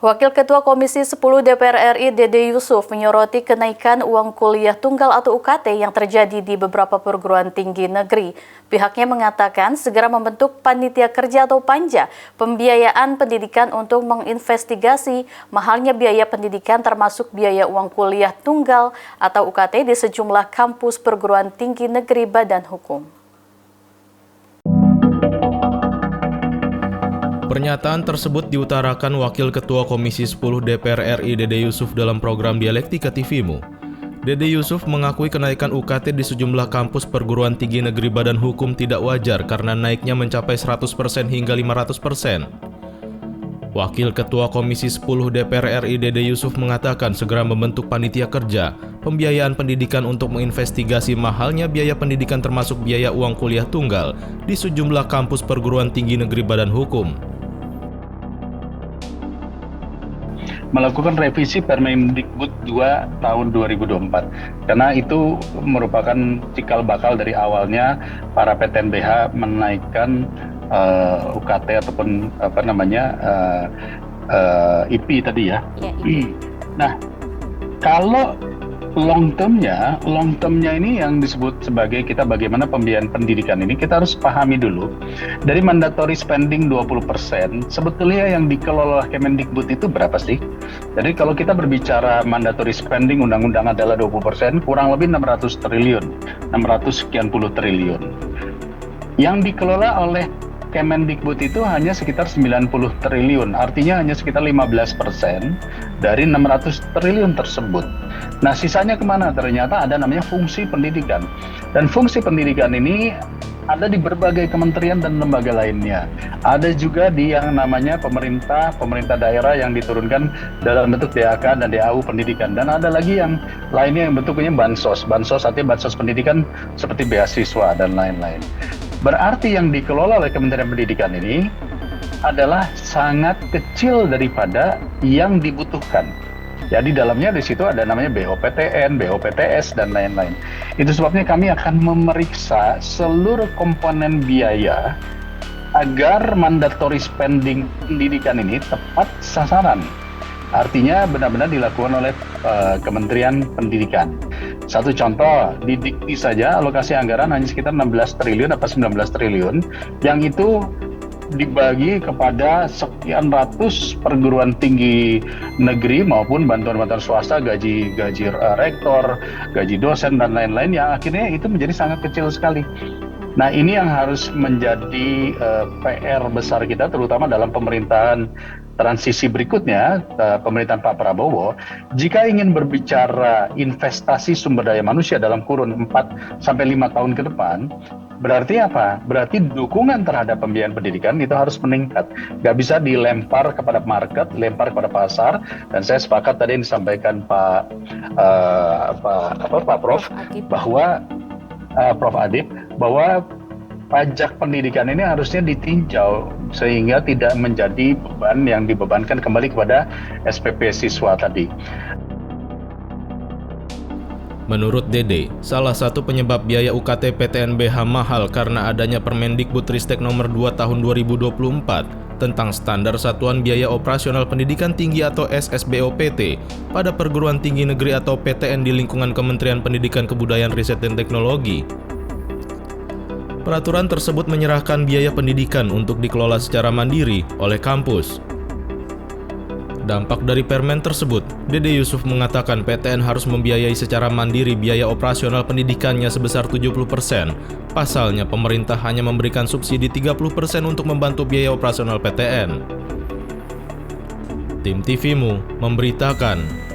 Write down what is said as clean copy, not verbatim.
Wakil Ketua Komisi 10 DPR RI Dede Yusuf menyoroti kenaikan uang kuliah tunggal atau UKT yang terjadi di beberapa perguruan tinggi negeri. Pihaknya mengatakan segera membentuk panitia kerja atau panja pembiayaan pendidikan untuk menginvestigasi mahalnya biaya pendidikan termasuk biaya uang kuliah tunggal atau UKT di sejumlah kampus perguruan tinggi negeri Badan Hukum. Pernyataan tersebut diutarakan Wakil Ketua Komisi 10 DPR RI Dede Yusuf dalam program Dialektika TVmu. Dede Yusuf mengakui kenaikan UKT di sejumlah kampus perguruan tinggi negeri Badan Hukum tidak wajar karena naiknya mencapai 100% hingga 500%. Wakil Ketua Komisi 10 DPR RI Dede Yusuf mengatakan segera membentuk panitia kerja pembiayaan pendidikan untuk menginvestigasi mahalnya biaya pendidikan termasuk biaya uang kuliah tunggal di sejumlah kampus perguruan tinggi negeri Badan Hukum. Melakukan revisi Permendikbud 2 tahun 2024 karena itu merupakan cikal bakal dari awalnya para PTNBH menaikkan UKT ataupun IP tadi ya. Nah, kalau long termnya ini yang disebut sebagai kita bagaimana pembiayaan pendidikan ini kita harus pahami dulu. Dari mandatory spending 20%, sebetulnya yang dikelola Kemendikbud itu berapa sih? Jadi kalau kita berbicara mandatory spending undang-undang adalah 20%, kurang lebih 600 triliun, 600 sekian puluh triliun. Yang dikelola oleh Kemendikbud itu hanya sekitar 90 triliun, artinya hanya sekitar 15% dari 600 triliun tersebut. Nah, sisanya kemana? Ternyata ada namanya fungsi pendidikan. Dan fungsi pendidikan ini ada di berbagai kementerian dan lembaga lainnya. Ada juga di yang namanya pemerintah daerah yang diturunkan dalam bentuk DAK dan DAU pendidikan. Dan ada lagi yang lainnya yang bentuknya bansos. Bansos artinya bansos pendidikan seperti beasiswa dan lain-lain. Berarti yang dikelola oleh Kementerian Pendidikan ini adalah sangat kecil daripada yang dibutuhkan. Jadi dalamnya di situ ada namanya BOPTN, BOPTS, dan lain-lain. Itu sebabnya kami akan memeriksa seluruh komponen biaya agar mandatory spending pendidikan ini tepat sasaran. Artinya benar-benar dilakukan oleh Kementerian Pendidikan. Satu contoh, di Dikti saja alokasi anggaran hanya sekitar 16 triliun atau 19 triliun, yang itu dibagi kepada sekian ratus perguruan tinggi negeri maupun bantuan-bantuan swasta, gaji rektor, gaji dosen, dan lain-lain, yang akhirnya itu menjadi sangat kecil sekali. Nah, ini yang harus menjadi PR besar kita, terutama dalam pemerintahan transisi berikutnya, pemerintahan Pak Prabowo. Jika ingin berbicara investasi sumber daya manusia dalam kurun 4-5 tahun ke depan, berarti apa? Berarti dukungan terhadap pembiayaan pendidikan itu harus meningkat. Nggak bisa dilempar kepada market, lempar kepada pasar. Dan saya sepakat tadi yang disampaikan Pak Prof bahwa Prof Adib, bahwa pajak pendidikan ini harusnya ditinjau sehingga tidak menjadi beban yang dibebankan kembali kepada SPP siswa tadi. Menurut Dede, salah satu penyebab biaya UKT PTNBH mahal karena adanya Permendikbudristek nomor 2 tahun 2024 tentang standar satuan biaya operasional pendidikan tinggi atau SSBOPT pada perguruan tinggi negeri atau PTN di lingkungan Kementerian Pendidikan Kebudayaan Riset dan Teknologi. Peraturan tersebut menyerahkan biaya pendidikan untuk dikelola secara mandiri oleh kampus. Dampak dari permen tersebut, Dede Yusuf mengatakan PTN harus membiayai secara mandiri biaya operasional pendidikannya sebesar 70%. Pasalnya, pemerintah hanya memberikan subsidi 30% untuk membantu biaya operasional PTN. Tim TVmu memberitakan.